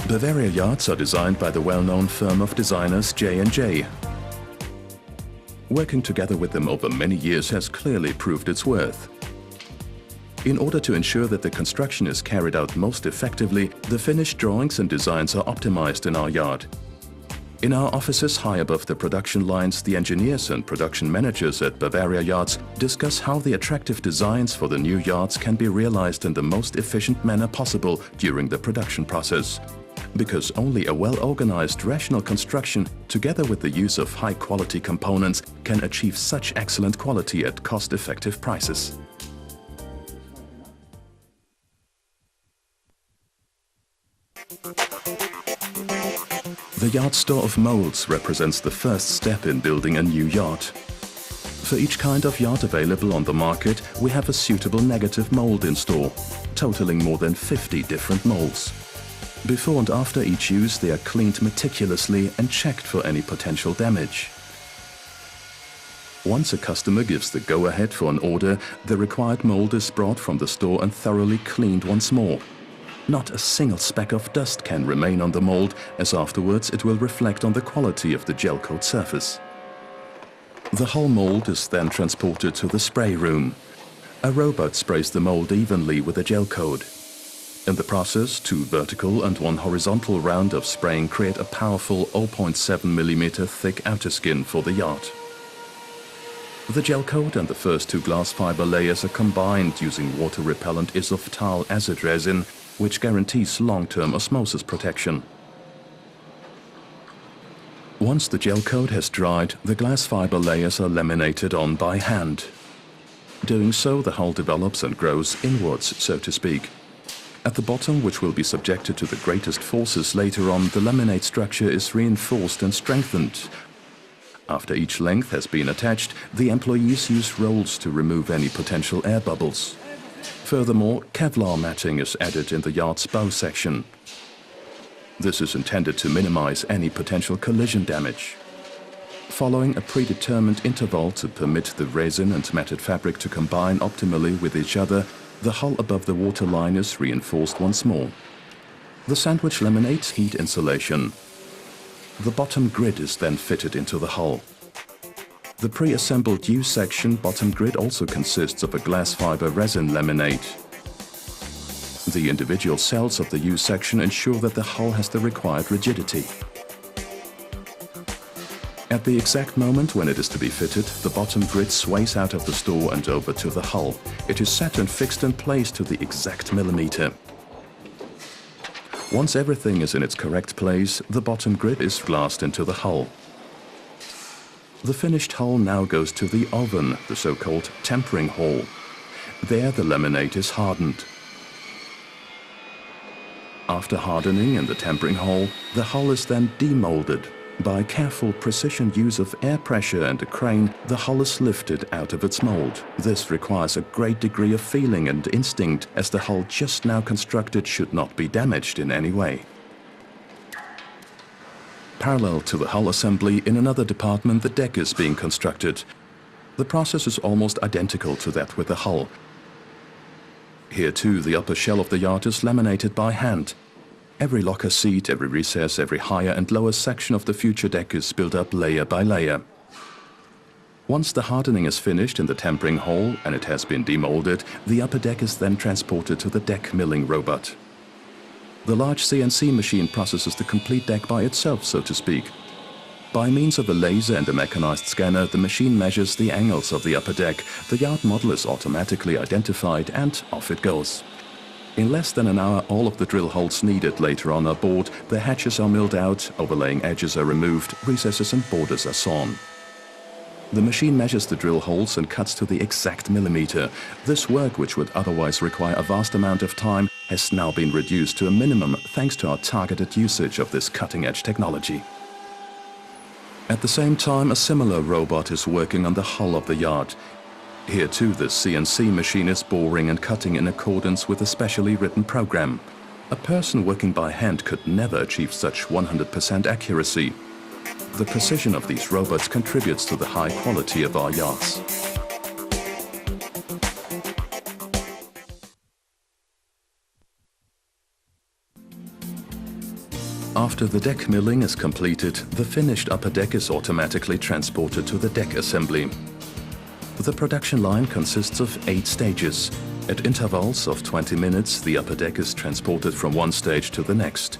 Bavaria yachts are designed by the well-known firm of designers J&J. Working together with them over many years has clearly proved its worth. In order to ensure that the construction is carried out most effectively, the finished drawings and designs are optimized in our yard. In our offices high above the production lines, the engineers and production managers at Bavaria Yachts discuss how the attractive designs for the new yachts can be realized in the most efficient manner possible during the production process. Because only a well-organized, rational construction, together with the use of high-quality components, can achieve such excellent quality at cost-effective prices. The yard store of molds represents the first step in building a new yacht. For each kind of yacht available on the market, we have a suitable negative mold in store, totaling more than 50 different molds. Before and after each use, they are cleaned meticulously and checked for any potential damage. Once a customer gives the go-ahead for an order, the required mold is brought from the store and thoroughly cleaned once more. Not a single speck of dust can remain on the mold, as afterwards it will reflect on the quality of the gel coat surface. The whole mold is then transported to the spray room. A robot sprays the mold evenly with a gel coat. In the process, 2 vertical and 1 horizontal round of spraying create a powerful 0.7 mm thick outer skin for the yacht. The gel coat and the first 2 glass fiber layers are combined using water-repellent isophthal acid resin, which guarantees long-term osmosis protection. Once the gel coat has dried, the glass fiber layers are laminated on by hand. Doing so, the hull develops and grows inwards, so to speak. At the bottom, which will be subjected to the greatest forces later on, the laminate structure is reinforced and strengthened. After each length has been attached, the employees use rolls to remove any potential air bubbles. Furthermore, Kevlar matting is added in the yard's bow section. This is intended to minimize any potential collision damage. Following a predetermined interval to permit the resin and matted fabric to combine optimally with each other, the hull above the waterline is reinforced once more. The sandwich laminates heat insulation. The bottom grid is then fitted into the hull. The pre-assembled U-section bottom grid also consists of a glass fiber resin laminate. The individual cells of the U-section ensure that the hull has the required rigidity. At the exact moment when it is to be fitted, the bottom grid sways out of the store and over to the hull. It is set and fixed in place to the exact millimeter. Once everything is in its correct place, the bottom grid is glassed into the hull. The finished hull now goes to the oven, the so-called tempering hall. There the laminate is hardened. After hardening in the tempering hall, the hull is then demolded. By careful precision use of air pressure and a crane, the hull is lifted out of its mold. This requires a great degree of feeling and instinct, as the hull just now constructed should not be damaged in any way. Parallel to the hull assembly, in another department, the deck is being constructed. The process is almost identical to that with the hull. Here too, the upper shell of the yacht is laminated by hand. Every locker seat, every recess, every higher and lower section of the future deck is built up layer by layer. Once the hardening is finished in the tempering hall and it has been demolded, the upper deck is then transported to the deck milling robot. The large CNC machine processes the complete deck by itself, so to speak. By means of a laser and a mechanized scanner, the machine measures the angles of the upper deck, the yard model is automatically identified, and off it goes. In less than an hour, all of the drill holes needed later on are bored, the hatches are milled out, overlaying edges are removed, recesses and borders are sawn. The machine measures the drill holes and cuts to the exact millimeter. This work, which would otherwise require a vast amount of time, has now been reduced to a minimum thanks to our targeted usage of this cutting-edge technology. At the same time, a similar robot is working on the hull of the yacht. Here too, the CNC machine is boring and cutting in accordance with a specially written program. A person working by hand could never achieve such 100% accuracy. The precision of these robots contributes to the high quality of our yachts. After the deck milling is completed, the finished upper deck is automatically transported to the deck assembly. The production line consists of 8 stages. At intervals of 20 minutes, the upper deck is transported from one stage to the next.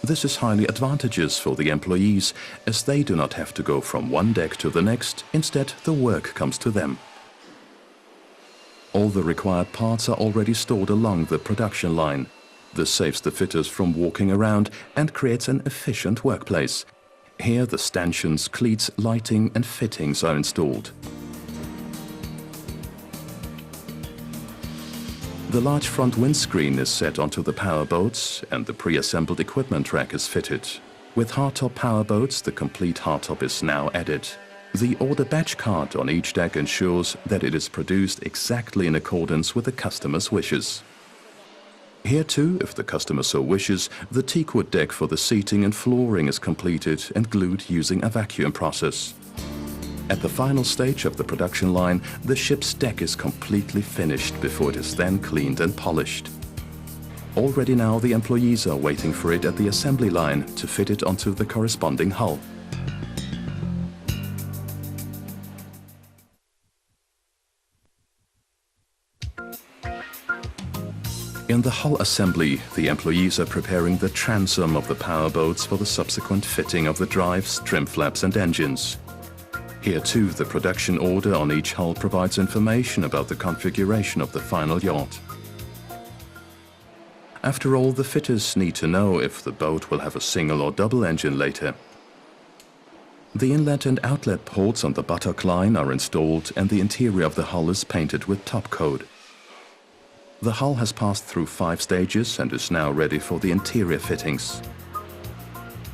This is highly advantageous for the employees, as they do not have to go from one deck to the next. Instead, the work comes to them. All the required parts are already stored along the production line. This saves the fitters from walking around and creates an efficient workplace. Here the stanchions, cleats, lighting and fittings are installed. The large front windscreen is set onto the power boats and the pre-assembled equipment rack is fitted. With hardtop power boats, the complete hardtop is now added. The order batch card on each deck ensures that it is produced exactly in accordance with the customer's wishes. Here too, if the customer so wishes, the teakwood deck for the seating and flooring is completed and glued using a vacuum process. At the final stage of the production line, the ship's deck is completely finished before it is then cleaned and polished. Already now the employees are waiting for it at the assembly line to fit it onto the corresponding hull. In the hull assembly, the employees are preparing the transom of the power boats for the subsequent fitting of the drives, trim flaps and engines. Here too, the production order on each hull provides information about the configuration of the final yacht. After all, the fitters need to know if the boat will have a single or double engine later. The inlet and outlet ports on the buttock line are installed and the interior of the hull is painted with top coat. The hull has passed through 5 stages and is now ready for the interior fittings.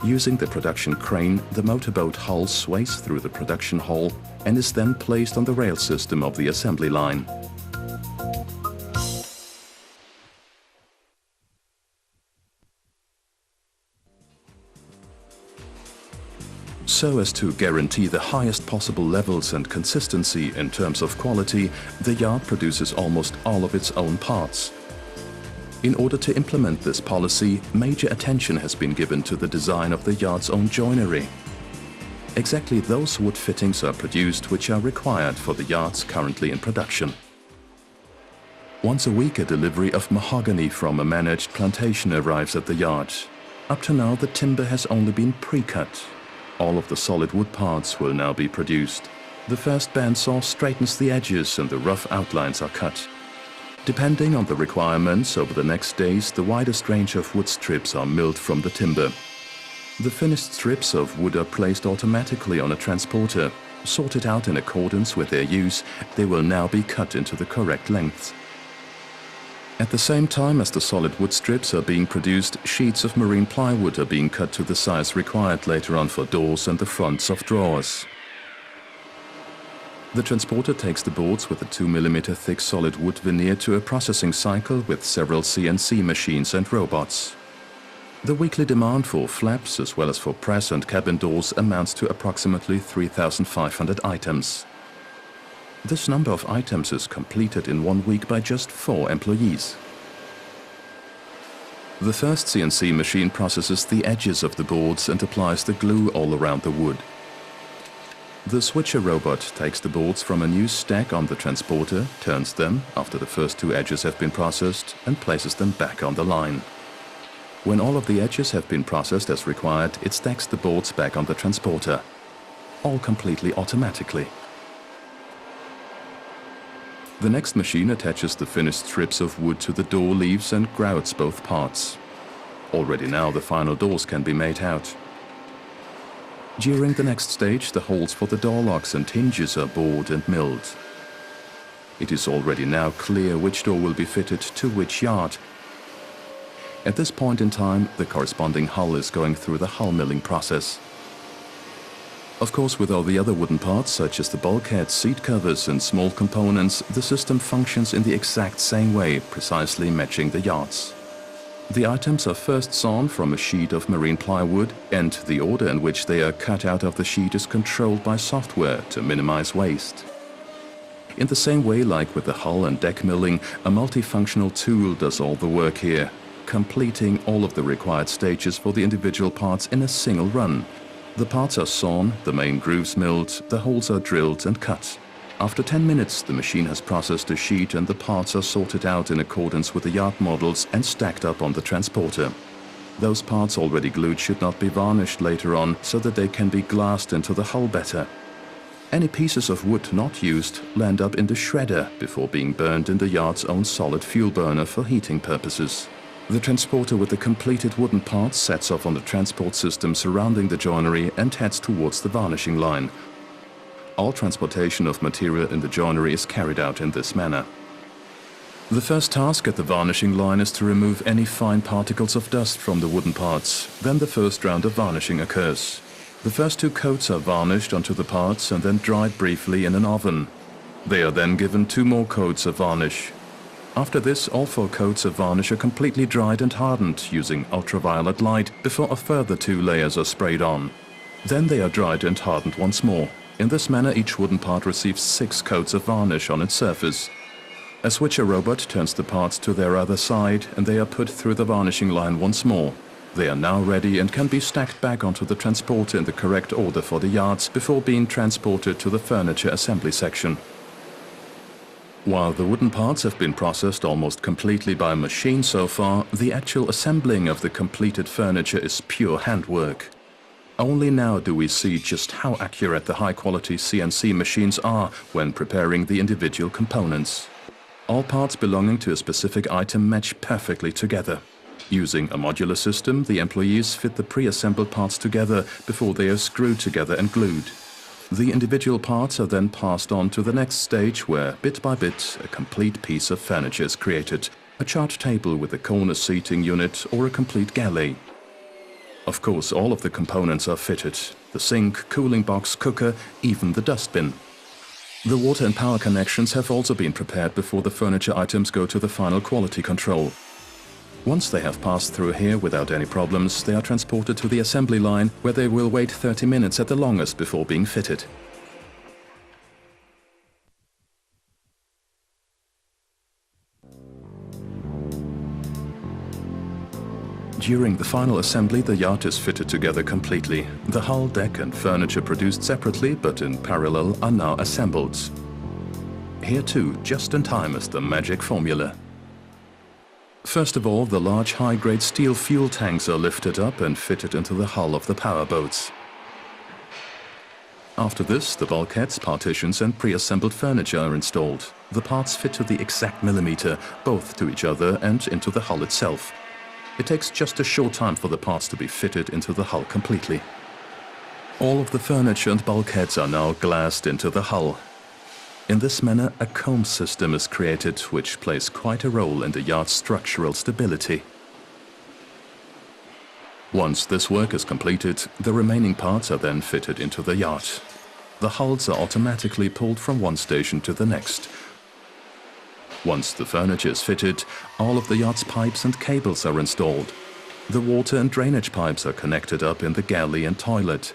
Using the production crane, the motorboat hull sways through the production hall and is then placed on the rail system of the assembly line. So as to guarantee the highest possible levels and consistency in terms of quality, the yard produces almost all of its own parts. In order to implement this policy, major attention has been given to the design of the yard's own joinery. Exactly those wood fittings are produced which are required for the yards currently in production. Once a week a delivery of mahogany from a managed plantation arrives at the yard. Up to now the timber has only been pre-cut. All of the solid wood parts will now be produced. The first bandsaw straightens the edges and the rough outlines are cut. Depending on the requirements, over the next days the widest range of wood strips are milled from the timber. The finished strips of wood are placed automatically on a transporter. Sorted out in accordance with their use, they will now be cut into the correct lengths. At the same time as the solid wood strips are being produced, sheets of marine plywood are being cut to the size required later on for doors and the fronts of drawers. The transporter takes the boards with a 2 mm thick solid wood veneer to a processing cycle with several CNC machines and robots. The weekly demand for flaps as well as for press and cabin doors amounts to approximately 3,500 items. This number of items is completed in 1 week by just 4 employees. The first CNC machine processes the edges of the boards and applies the glue all around the wood. The switcher robot takes the boards from a new stack on the transporter, turns them after the first 2 edges have been processed, and places them back on the line. When all of the edges have been processed as required, it stacks the boards back on the transporter, all completely automatically. The next machine attaches the finished strips of wood to the door leaves and grouts both parts. Already now the final doors can be made out. During the next stage, the holes for the door locks and hinges are bored and milled. It is already now clear which door will be fitted to which yard. At this point in time, the corresponding hull is going through the hull milling process. Of course, with all the other wooden parts, such as the bulkheads, seat covers and small components, the system functions in the exact same way, precisely matching the yards. The items are first sawn from a sheet of marine plywood, and the order in which they are cut out of the sheet is controlled by software to minimize waste. In the same way, like with the hull and deck milling, a multifunctional tool does all the work here. completing all of the required stages for the individual parts in a single run. The parts are sawn, the main grooves milled, the holes are drilled and cut. After 10 minutes, the machine has processed a sheet and the parts are sorted out in accordance with the yard models and stacked up on the transporter. Those parts already glued should not be varnished later on so that they can be glassed into the hull better. Any pieces of wood not used land up in the shredder before being burned in the yard's own solid fuel burner for heating purposes. The transporter with the completed wooden parts sets off on the transport system surrounding the joinery and heads towards the varnishing line. All transportation of material in the joinery is carried out in this manner. The first task at the varnishing line is to remove any fine particles of dust from the wooden parts. Then the first round of varnishing occurs. The first 2 coats are varnished onto the parts and then dried briefly in an oven. They are then given 2 more coats of varnish. After this, all 4 coats of varnish are completely dried and hardened using ultraviolet light before a further 2 layers are sprayed on. Then they are dried and hardened once more. In this manner, each wooden part receives 6 coats of varnish on its surface. A switcher robot turns the parts to their other side and they are put through the varnishing line once more. They are now ready and can be stacked back onto the transporter in the correct order for the yards before being transported to the furniture assembly section. While the wooden parts have been processed almost completely by machine so far, the actual assembling of the completed furniture is pure handwork. Only now do we see just how accurate the high-quality CNC machines are when preparing the individual components. All parts belonging to a specific item match perfectly together. Using a modular system, the employees fit the pre-assembled parts together before they are screwed together and glued. The individual parts are then passed on to the next stage where, bit by bit, a complete piece of furniture is created. A chart table with a corner seating unit or a complete galley. Of course, all of the components are fitted. The sink, cooling box, cooker, even the dustbin. The water and power connections have also been prepared before the furniture items go to the final quality control. Once they have passed through here without any problems, they are transported to the assembly line where they will wait 30 minutes at the longest before being fitted. During the final assembly, the yacht is fitted together completely. The hull, deck and furniture produced separately but in parallel are now assembled. Here too, just in time is the magic formula. First of all, the large high-grade steel fuel tanks are lifted up and fitted into the hull of the power boats. After this, the bulkheads, partitions and pre-assembled furniture are installed. The parts fit to the exact millimeter, both to each other and into the hull itself. It takes just a short time for the parts to be fitted into the hull completely. All of the furniture and bulkheads are now glassed into the hull. In this manner, a comb system is created, which plays quite a role in the yard's structural stability. Once this work is completed, the remaining parts are then fitted into the yacht. The hulls are automatically pulled from one station to the next. Once the furniture is fitted, all of the yacht's pipes and cables are installed. The water and drainage pipes are connected up in the galley and toilet.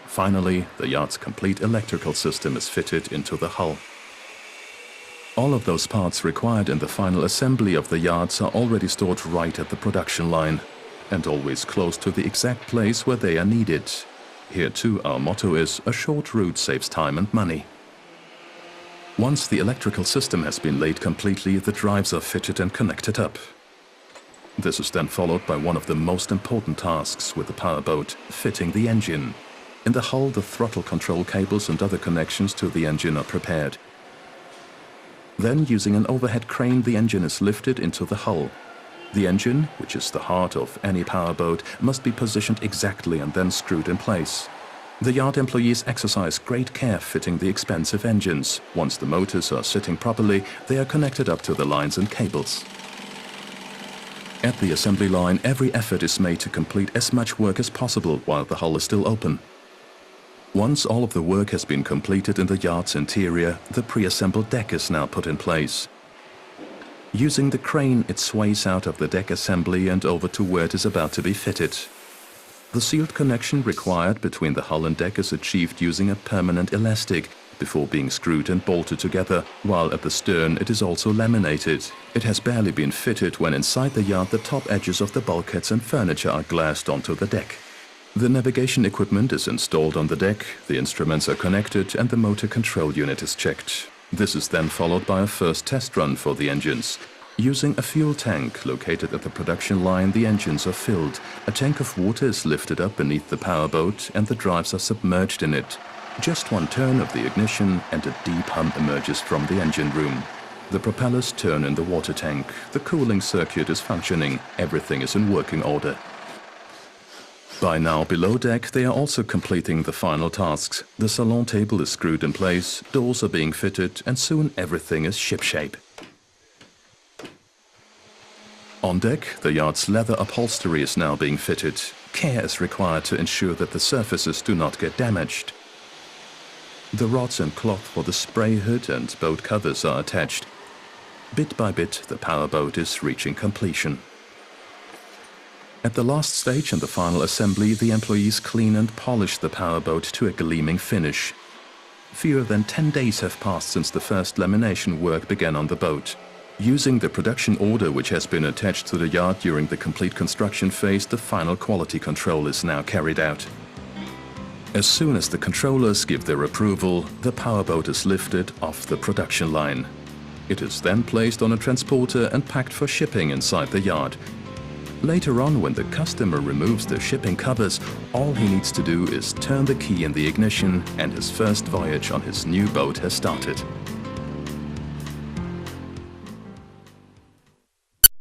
Finally, the yacht's complete electrical system is fitted into the hull. All of those parts required in the final assembly of the yachts are already stored right at the production line, and always close to the exact place where they are needed. Here too, our motto is, a short route saves time and money. Once the electrical system has been laid completely, the drives are fitted and connected up. This is then followed by one of the most important tasks with the powerboat, fitting the engine. In the hull, the throttle control cables and other connections to the engine are prepared. Then, using an overhead crane, the engine is lifted into the hull. The engine, which is the heart of any powerboat, must be positioned exactly and then screwed in place. The yard employees exercise great care fitting the expensive engines. Once the motors are sitting properly, they are connected up to the lines and cables. At the assembly line, every effort is made to complete as much work as possible while the hull is still open. Once all of the work has been completed in the yard's interior, the pre-assembled deck is now put in place. Using the crane, it sways out of the deck assembly and over to where it is about to be fitted. The sealed connection required between the hull and deck is achieved using a permanent elastic, before being screwed and bolted together, while at the stern it is also laminated. It has barely been fitted when inside the yard the top edges of the bulkheads and furniture are glassed onto the deck. The navigation equipment is installed on the deck, the instruments are connected and the motor control unit is checked. This is then followed by a first test run for the engines. Using a fuel tank located at the production line, the engines are filled. A tank of water is lifted up beneath the powerboat and the drives are submerged in it. Just one turn of the ignition and a deep hum emerges from the engine room. The propellers turn in the water tank, the cooling circuit is functioning, everything is in working order. By now below deck they are also completing the final tasks. The salon table is screwed in place, doors are being fitted and soon everything is shipshape. On deck, the yard's leather upholstery is now being fitted. Care is required to ensure that the surfaces do not get damaged. The rods and cloth for the spray hood and boat covers are attached. Bit by bit, the powerboat is reaching completion. At the last stage in the final assembly, the employees clean and polish the powerboat to a gleaming finish. Fewer than 10 days have passed since the first lamination work began on the boat. Using the production order which has been attached to the yard during the complete construction phase, the final quality control is now carried out. As soon as the controllers give their approval, the powerboat is lifted off the production line. It is then placed on a transporter and packed for shipping inside the yard. Later on, when the customer removes the shipping covers, all he needs to do is turn the key in the ignition and his first voyage on his new boat has started.